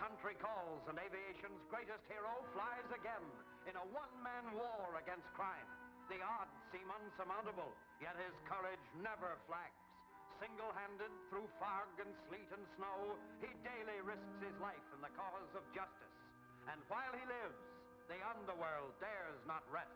country calls, and aviation's greatest hero flies again in a one-man war against crime. The odds seem unsurmountable, yet his courage never flags. Single-handed through fog and sleet and snow, he daily risks his life in the cause of justice. And while he lives, the underworld dares not rest.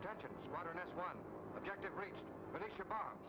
Attention, Squadron S1. Objective reached. Release your bombs.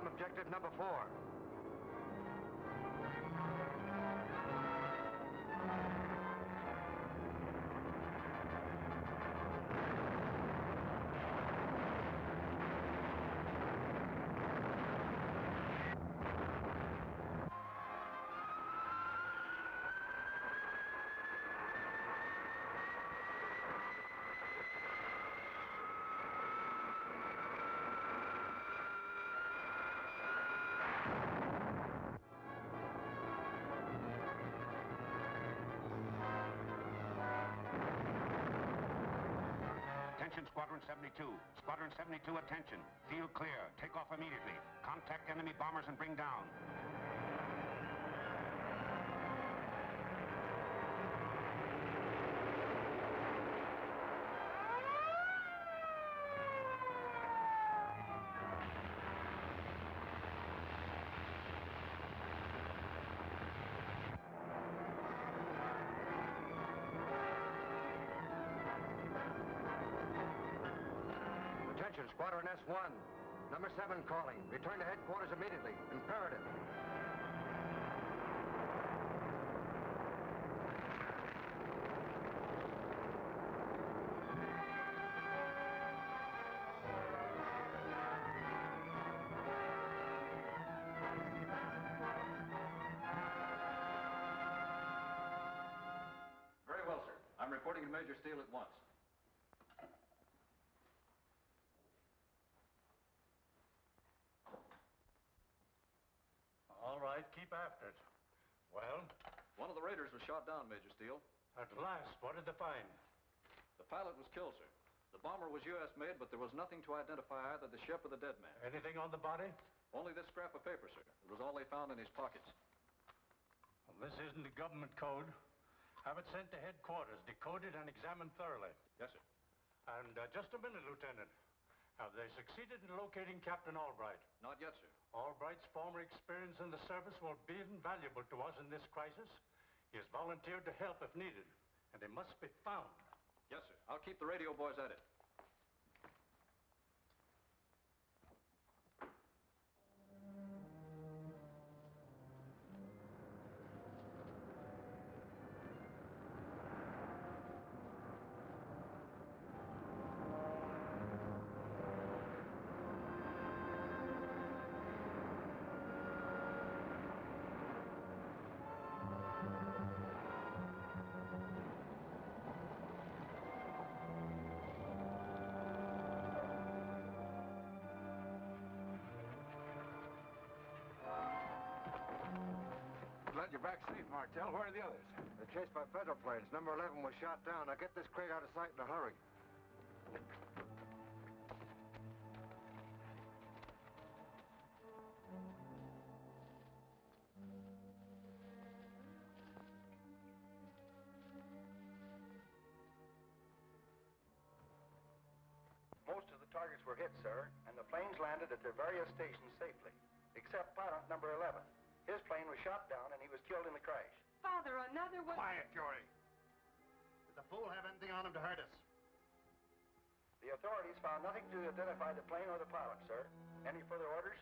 Objective number 4. Attention, Squadron 72. Squadron 72, attention. Field clear. Take off immediately. Contact enemy bombers and bring down. Attention, Squadron S1. Number 7 calling. Return to headquarters immediately. Imperative. Very well, sir. I'm reporting to Major Steele at once. All right, keep after it. Well? One of the raiders was shot down, Major Steele. At last, what did they find? The pilot was killed, sir. The bomber was U.S. made, but there was nothing to identify either the ship or the dead man. Anything on the body? Only this scrap of paper, sir. It was all they found in his pockets. Well, this isn't a government code. Have it sent to headquarters, decoded and examined thoroughly. Yes, sir. And just a minute, Lieutenant. Have they succeeded in locating Captain Albright? Not yet, sir. Albright's former experience in the service will be invaluable to us in this crisis. He has volunteered to help if needed, and he must be found. Yes, sir. I'll keep the radio boys at it. Glad you're back safe, Martel. Where are the others? They're chased by federal planes. Number 11 was shot down. Now get this crate out of sight in a hurry. Most of the targets were hit, sir, and the planes landed at their various stations safely, except pilot number 11. His plane was shot down and he was killed in the crash. Father, another one... Quiet, Jory. Did the fool have anything on him to hurt us? The authorities found nothing to identify the plane or the pilot, sir. Any further orders?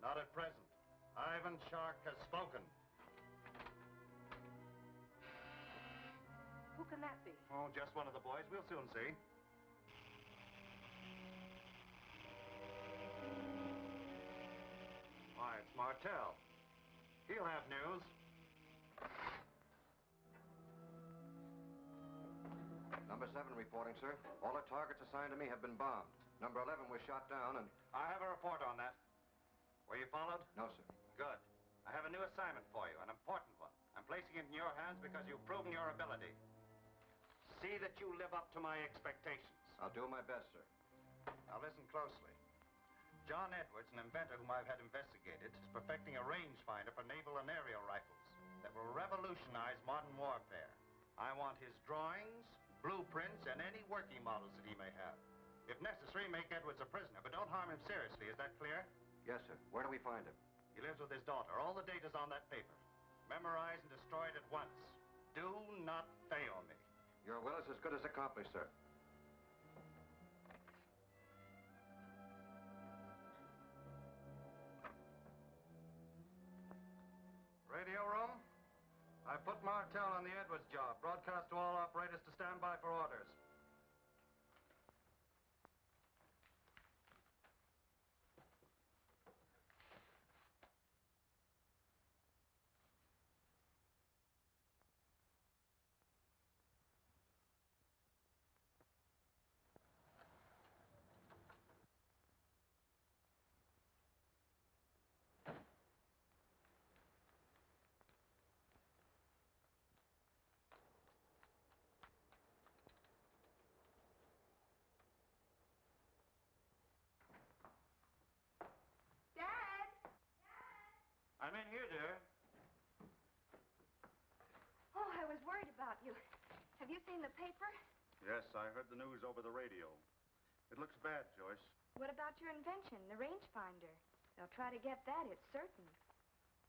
Not at present. Ivan Shark has spoken. Who can that be? Oh, just one of the boys. We'll soon see. Why, it's Martell. He'll have news. Number 7 reporting, sir. All the targets assigned to me have been bombed. Number 11 was shot down and... I have a report on that. Were you followed? No, sir. Good. I have a new assignment for you, an important one. I'm placing it in your hands because you've proven your ability. See that you live up to my expectations. I'll do my best, sir. Now listen closely. John Edwards, an inventor whom I've had investigated, is perfecting a rangefinder for naval and aerial rifles that will revolutionize modern warfare. I want his drawings, blueprints, and any working models that he may have. If necessary, make Edwards a prisoner, but don't harm him seriously. Is that clear? Yes, sir. Where do we find him? He lives with his daughter. All the data's on that paper. Memorize and destroy it at once. Do not fail me. Your will is as good as accomplished, sir. Radio room? I put Martell on the Edwards job. Broadcast to all operators to stand by for orders. I'm in here, dear. Oh, I was worried about you. Have you seen the paper? Yes, I heard the news over the radio. It looks bad, Joyce. What about your invention, the rangefinder? They'll try to get that, it's certain.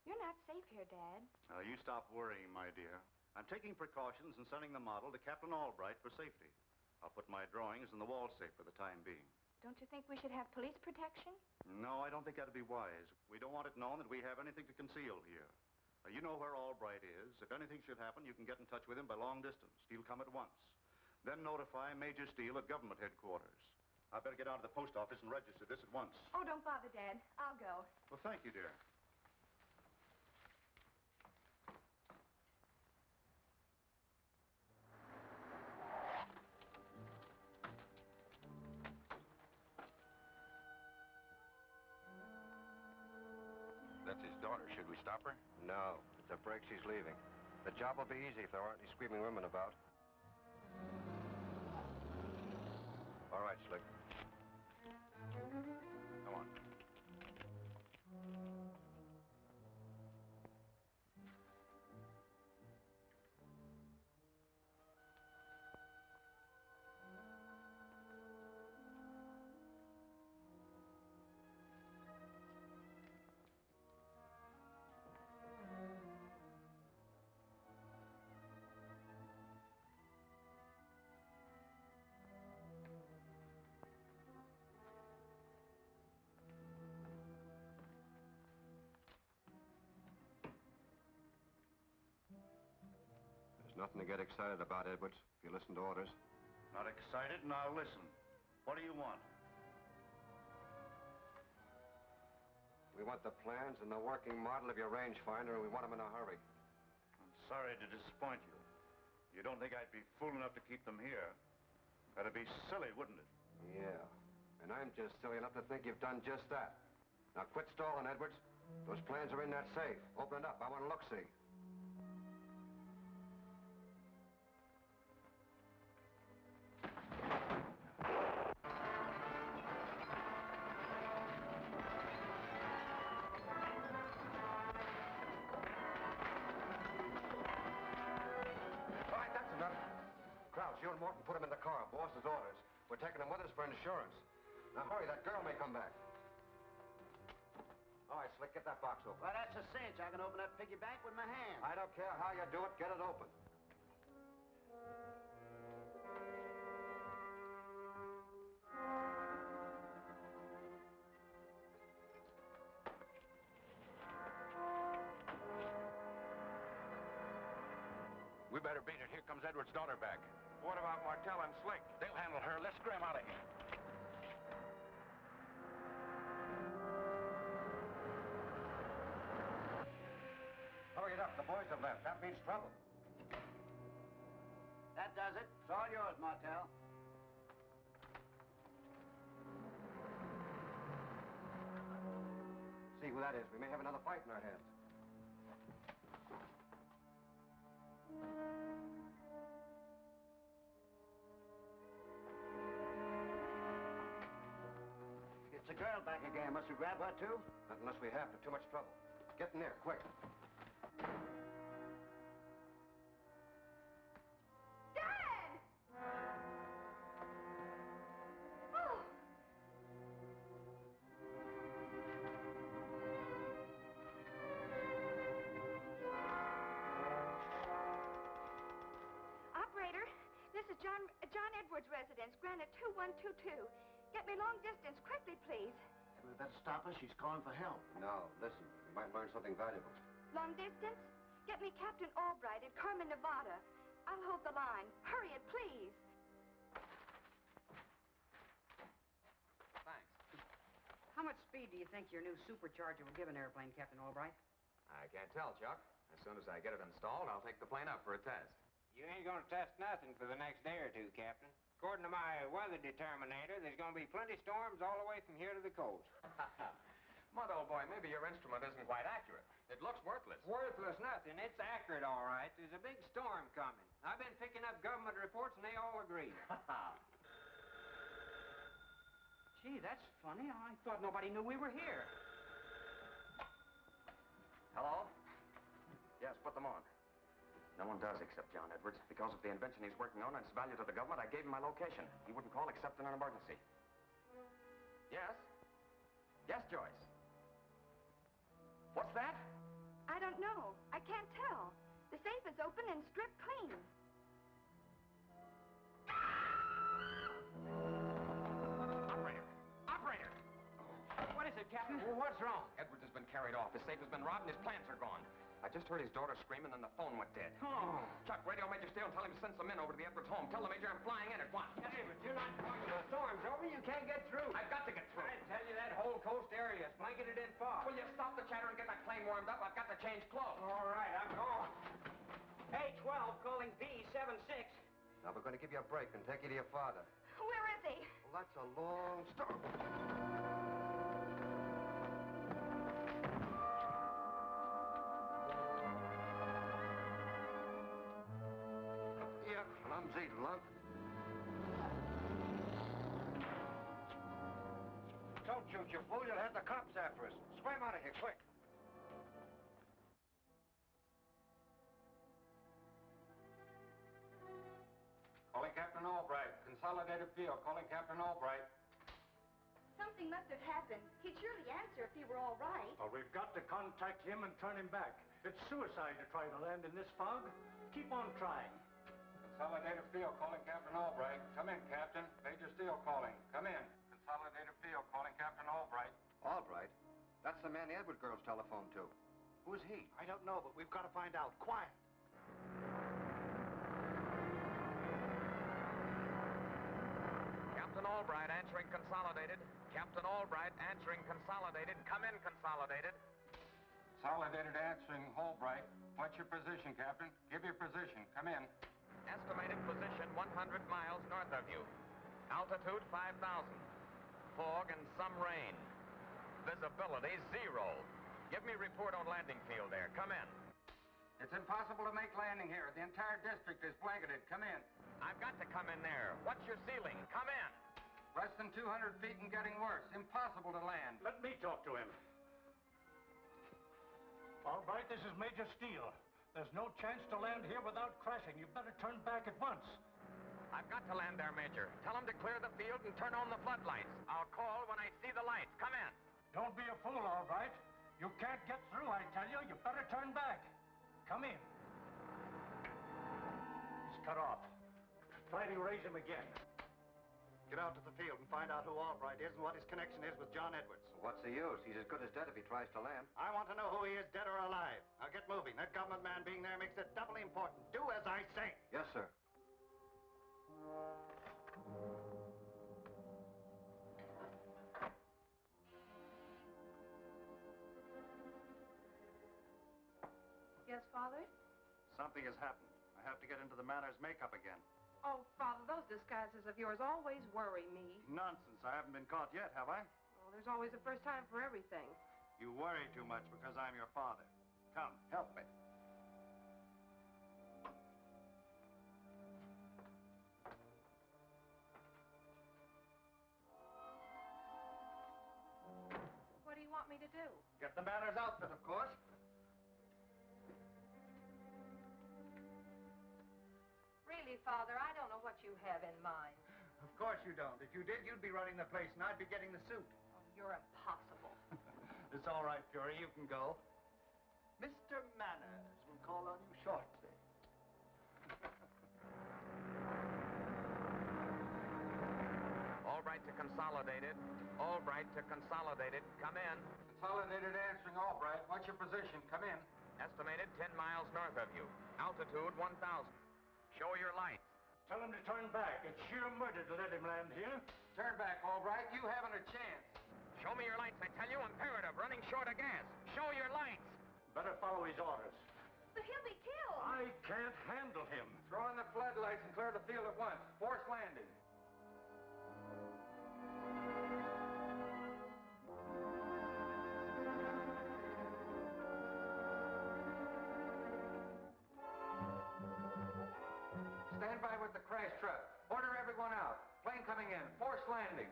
You're not safe here, Dad. Now, you stop worrying, my dear. I'm taking precautions and sending the model to Captain Albright for safety. I'll put my drawings in the wall safe for the time being. Don't you think we should have police protection? No, I don't think that'd be wise. We don't want it known that we have anything to conceal here. You know where Albright is. If anything should happen, you can get in touch with him by long distance. He'll come at once. Then notify Major Steele at government headquarters. I better get out of the post office and register this at once. Oh, don't bother, Dad. I'll go. Well, thank you, dear. That's his daughter. Should we stop her? No. It's a break she's leaving. The job will be easy if there aren't any screaming women about. All right, Slick. Come on. Nothing to get excited about, Edwards, if you listen to orders. Not excited, and I'll listen. What do you want? We want the plans and the working model of your rangefinder, and we want them in a hurry. I'm sorry to disappoint you. You don't think I'd be fool enough to keep them here? That'd be silly, wouldn't it? Yeah, and I'm just silly enough to think you've done just that. Now quit stalling, Edwards. Those plans are in that safe. Open it up. I want to look-see. You and Morton put him in the car. Boss's orders. We're taking him with us for insurance. Now hurry, that girl may come back. All right, Slick, get that box open. Well, that's a cinch. I can open that piggy bank with my hand. I don't care how you do it. Get it open. We better beat it. Here comes Edward's daughter back. What about Martell and Slick? They'll handle her. Let's scram out of here. Hurry it up. The boys have left. That means trouble. That does it. It's all yours, Martell. See who that is. We may have another fight in our hands. It's a girl back again. Must we grab her, too? Not unless we have to. Too much trouble. Get in there, quick. Dad! Oh! Operator, this is John Edwards' residence, Granite 2122. Get me long distance, quickly, please. We better stop her. She's calling for help. No, listen. We might learn something valuable. Long distance? Get me Captain Albright at Carmen, Nevada. I'll hold the line. Hurry it, please. Thanks. How much speed do you think your new supercharger will give an airplane, Captain Albright? I can't tell, Chuck. As soon as I get it installed, I'll take the plane up for a test. You ain't gonna test nothing for the next day or two, Captain. According to my weather determinator, there's gonna be plenty storms all the way from here to the coast. Mud, old boy, maybe your instrument isn't quite accurate. It looks worthless. Worthless nothing. It's accurate, all right. There's a big storm coming. I've been picking up government reports, and they all agree. Gee, that's funny. I thought nobody knew we were here. Hello? Yes, put them on. No one does except John Edwards. Because of the invention he's working on and its value to the government, I gave him my location. He wouldn't call except in an emergency. Yes? Yes, Joyce. What's that? I don't know. I can't tell. The safe is open and stripped clean. Operator! Operator! What is it, Captain? What's wrong? Edwards has been carried off. His safe has been robbed and his plans are gone. I just heard his daughter scream and then the phone went dead. Oh. Chuck, radio Major Steele and tell him to send some men over to the Edwards home. Tell the Major I'm flying in at once. Hey, but you're not talking about storms over. You can't get through. I've got to get through. I tell you, that whole coast area is blanketed in fog. Will you stop the chatter and get my plane warmed up? I've got to change clothes. All right, I'm going. A12 calling B76. Now, we're going to give you a break and take you to your father. Where is he? Well, that's a long story. Clumsy lump. Don't shoot, you fool. You'll have the cops after us. Swim out of here, quick. Calling Captain Albright. Consolidated Field. Calling Captain Albright. Something must have happened. He'd surely answer if he were all right. Well, we've got to contact him and turn him back. It's suicide to try to land in this fog. Keep on trying. Consolidated Field calling Captain Albright. Come in, Captain. Major Steele calling. Come in. Consolidated Field calling Captain Albright. Albright? That's the man the Edward girls telephoned to. Who's he? I don't know, but we've got to find out. Quiet. Captain Albright answering Consolidated. Captain Albright answering Consolidated. Come in, Consolidated. Consolidated answering Albright. What's your position, Captain? Give your position. Come in. Estimated position 100 miles north of you. Altitude 5,000. Fog and some rain. Visibility 0. Give me report on landing field there. Come in. It's impossible to make landing here. The entire district is blanketed. Come in. I've got to come in there. What's your ceiling? Come in. Less than 200 feet and getting worse. Impossible to land. Let me talk to him. All right, this is Major Steele. There's no chance to land here without crashing. You better turn back at once. I've got to land there, Major. Tell them to clear the field and turn on the floodlights. I'll call when I see the lights. Come in. Don't be a fool, all right. You can't get through, I tell you. You better turn back. Come in. He's cut off. Try to raise him again. Get out to the field and find out who Albright is and what his connection is with John Edwards. What's the use? He's as good as dead if he tries to land. I want to know who he is, dead or alive. Now Now get moving. That government man being there makes it doubly important. Do as I say. Yes, sir. Yes, Father? Something has happened. I have to get into the manor's makeup again. Oh, Father, those disguises of yours always worry me. Nonsense. I haven't been caught yet, have I? Oh, there's always a first time for everything. You worry too much because I'm your father. Come, help me. What do you want me to do? Get the manor's outfit, of course. Really, Father, I don't know what you have in mind. Of course you don't. If you did, you'd be running the place and I'd be getting the suit. Oh, you're impossible. It's all right, Fury. You can go. Mr. Manners will call on you shortly. Albright to Consolidated. Albright to Consolidated. Come in. Consolidated answering Albright. What's your position? Come in. Estimated 10 miles north of you. Altitude 1,000. Show your lights. Tell him to turn back. It's sheer murder to let him land here. Turn back, Albright. You haven't a chance. Show me your lights, I tell you. Imperative. Running short of gas. Show your lights. Better follow his orders. But he'll be killed. I can't handle him. Throw in the floodlights and clear the field at once. Force landing. Stand by with the crash truck. Order everyone out. Plane coming in. Force landing.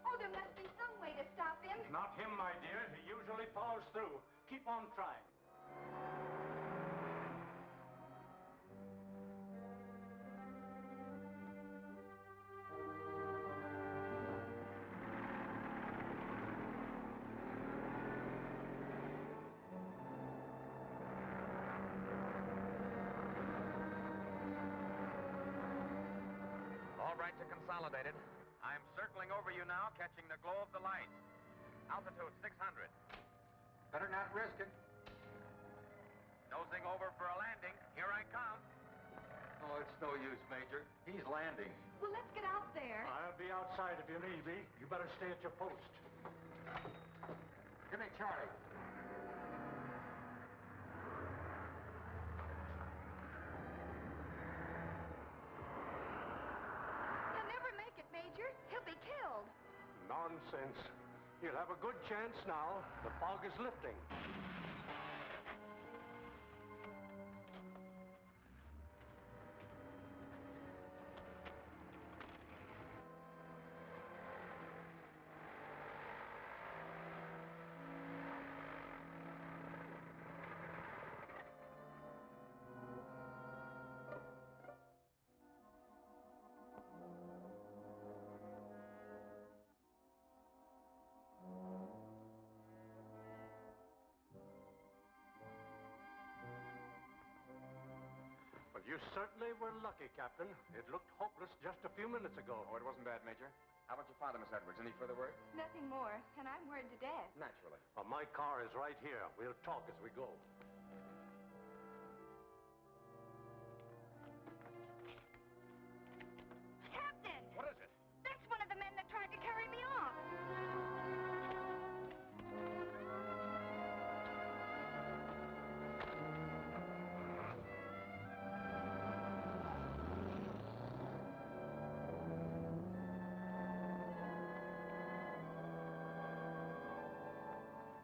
Oh, there must be some way to stop him. Not him, my dear. He usually follows through. Keep on trying. Albright to Consolidated. I'm circling over you now, catching the glow of the lights. Altitude 600. Better not risk it. Nosing over for a landing. Here I come. Oh, it's no use, Major. He's landing. Well, let's get out there. I'll be outside if you need me. You better stay at your post. Give me Charlie. He'll never make it, Major. He'll be killed. Nonsense. You'll have a good chance now. The fog is lifting. Well, you certainly were lucky, Captain. It looked hopeless just a few minutes ago. Oh, it wasn't bad, Major. How about your father, Miss Edwards? Any further word? Nothing more, and I'm worried to death. Naturally. Well, my car is right here. We'll talk as we go. Captain! What is it? That's one of the men that tried to carry me off.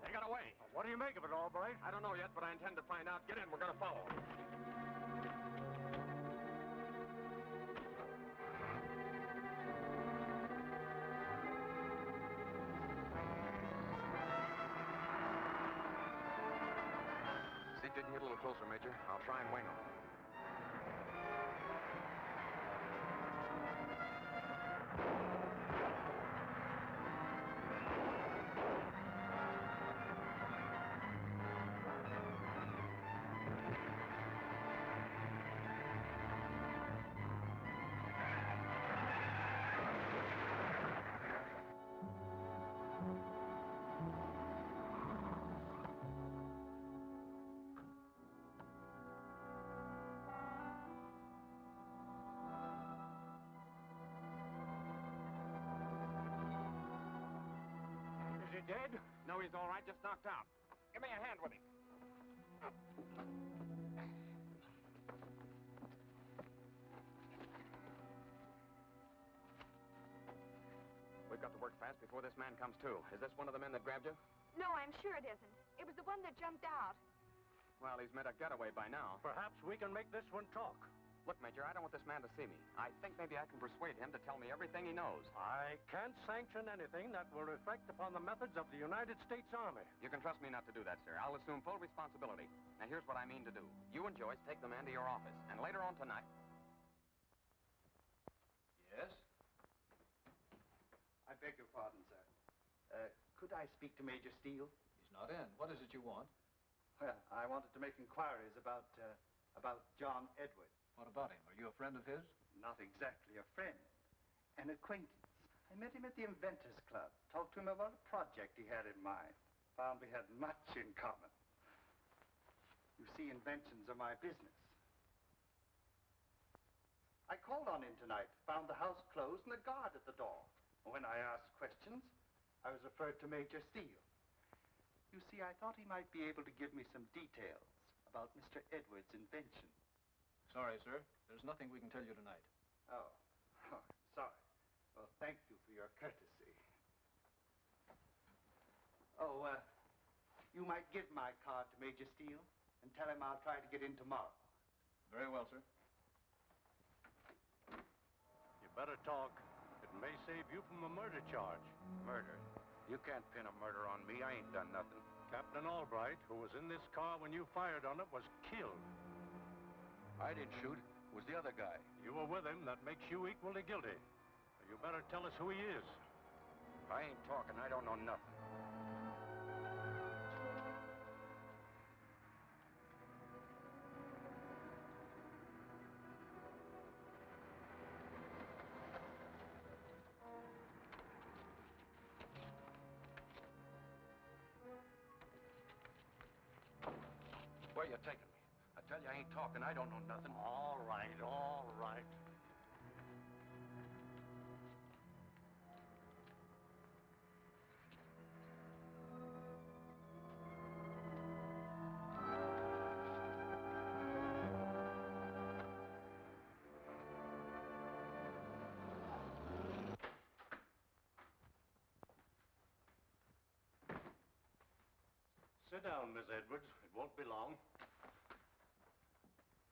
They got away. What do you make of it, Albright? I don't know yet, but I intend to find out. Get in. We're going to follow. See if you can get a little closer, Major. I'll try and wing them. dead? No, he's all right, just knocked out. Give me a hand with him. We've got to work fast before this man comes to. Is this one of the men that grabbed you? No, I'm sure it isn't. It was the one that jumped out. Well, he's made a getaway by now. Perhaps we can make this one talk. Look, Major, I don't want this man to see me. I think maybe I can persuade him to tell me everything he knows. I can't sanction anything that will reflect upon the methods of the United States Army. You can trust me not to do that, sir. I'll assume full responsibility. Now, here's what I mean to do. You and Joyce take the man to your office, and later on tonight... Yes? I beg your pardon, sir. Could I speak to Major Steele? He's not in. What is it you want? Well, I wanted to make inquiries about John Edwards. What about him? Are you a friend of his? Not exactly a friend. An acquaintance. I met him at the Inventors Club. Talked to him about a project he had in mind. Found we had much in common. You see, inventions are my business. I called on him tonight, found the house closed and a guard at the door. When I asked questions, I was referred to Major Steele. You see, I thought he might be able to give me some details about Mr. Edwards' invention. Sorry, sir. There's nothing we can tell you tonight. Oh, sorry. Well, thank you for your courtesy. Oh, you might give my card to Major Steele and tell him I'll try to get in tomorrow. Very well, sir. You better talk. It may save you from a murder charge. Murder? You can't pin a murder on me. I ain't done nothing. Captain Albright, who was in this car when you fired on it, was killed. I didn't shoot. It was the other guy. You were with him. That makes you equally guilty. You better tell us who he is. I ain't talking. I don't know nothing. Where you taking me? I tell you, I ain't talking. I don't know nothing. All right, all right. Sit down, Miss Edwards. It won't be long.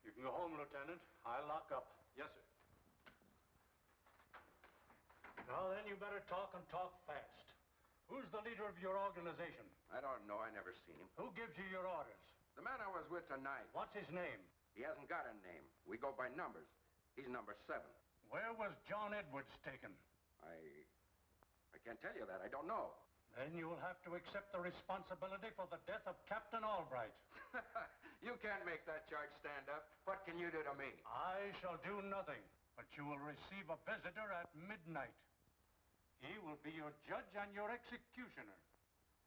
You can go home, Lieutenant. I'll lock up. Yes, sir. Now then, you better talk and talk fast. Who's the leader of your organization? I don't know. I never seen him. Who gives you your orders? The man I was with tonight. What's his name? He hasn't got a name. We go by numbers. He's number 7. Where was John Edwards taken? I can't tell you that. I don't know. Then you'll have to accept the responsibility for the death of Captain Albright. You can't make that charge stand up. What can you do to me? I shall do nothing, but you will receive a visitor at midnight. He will be your judge and your executioner.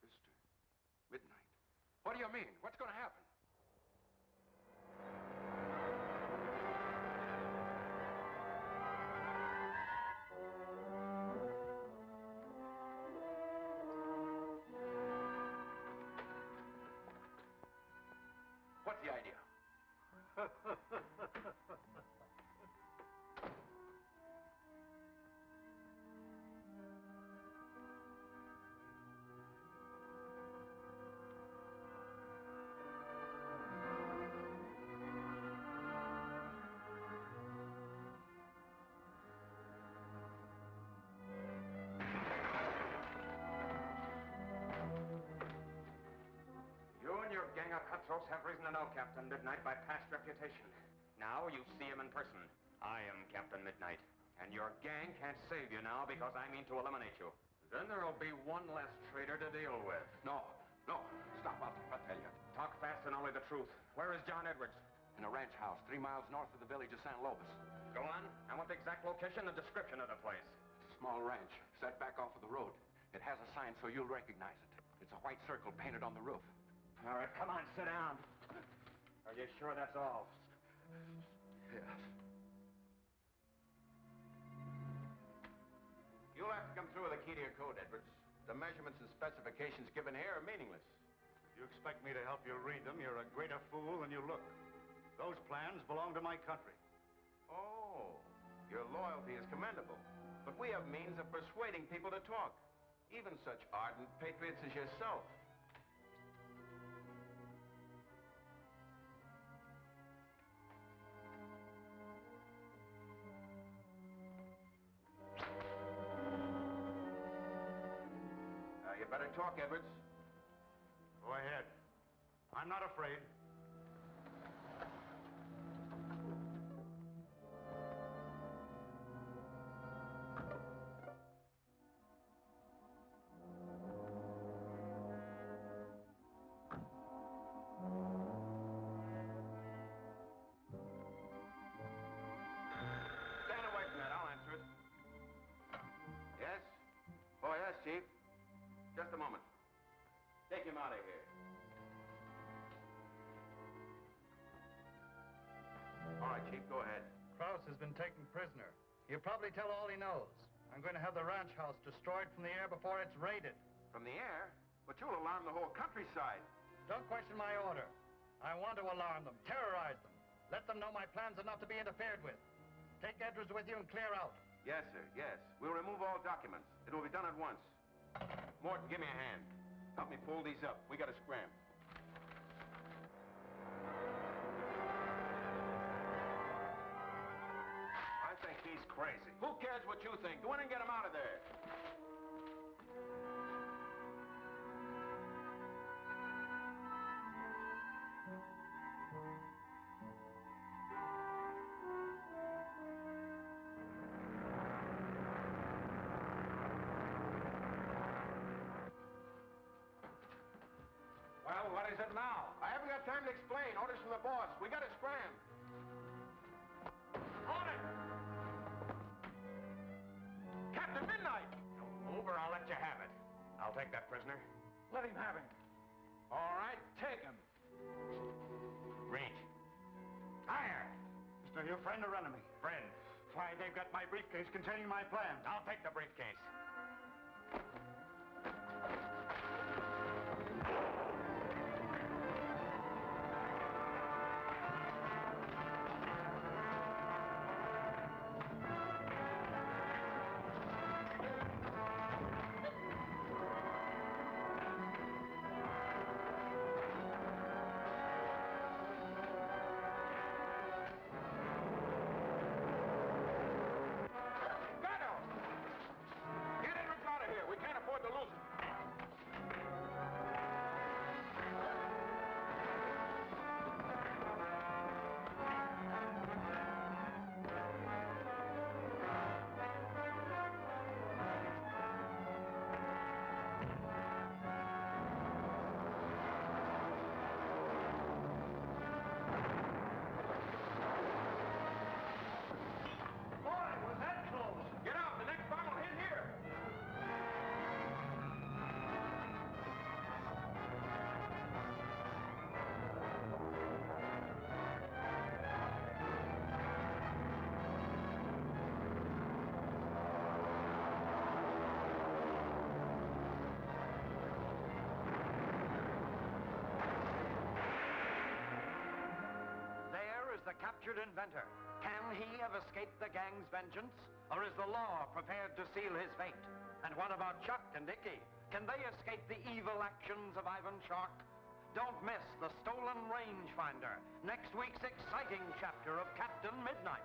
Mister, midnight? What do you mean? What's going to happen? What's the idea? You and your gang of cutthroats have reason to know Captain Midnight by past reputation. Now you see him in person. I am Captain Midnight, and your gang can't save you now because I mean to eliminate you. Then there'll be one less traitor to deal with. No. Stop. I'll tell you. Talk fast and only the truth. Where is John Edwards? In a ranch house 3 miles north of the village of San Lobos. Go on. I want the exact location and description of the place. It's a small ranch, set back off of the road. It has a sign so you'll recognize it. It's a white circle painted on the roof. All right, come on, sit down. Are you sure that's all? Yes. You'll have to come through with a key to your code, Edwards. The measurements and specifications given here are meaningless. If you expect me to help you read them, you're a greater fool than you look. Those plans belong to my country. Oh, your loyalty is commendable. But we have means of persuading people to talk. Even such ardent patriots as yourself. You better talk, Edwards. Go ahead. I'm not afraid. Stand away from that. I'll answer it. Yes? Oh, yes, Chief. Just a moment. Take him out of here. All right, Chief, go ahead. Krause has been taken prisoner. He'll probably tell all he knows. I'm going to have the ranch house destroyed from the air before it's raided. From the air? But you'll alarm the whole countryside. Don't question my order. I want to alarm them, terrorize them. Let them know my plans are not to be interfered with. Take Edwards with you and clear out. Yes, sir, yes. We'll remove all documents. It will be done at once. Morton, give me a hand. Help me pull these up. We gotta scram. I think he's crazy. Who cares what you think? Go in and get him out of there. Well, what is it now? I haven't got time to explain. Orders from the boss. We gotta scram. On it! Captain Midnight! Don't move or I'll let you have it. I'll take that prisoner. Let him have him. All right, take him. Reach. Fire! Mister, your friend or enemy? Friend. Why, they've got my briefcase containing my plans. I'll take the briefcase. The captured inventor. Can he have escaped the gang's vengeance? Or is the law prepared to seal his fate? And what about Chuck and Dickie? Can they escape the evil actions of Ivan Shark? Don't miss The Stolen Rangefinder, next week's exciting chapter of Captain Midnight.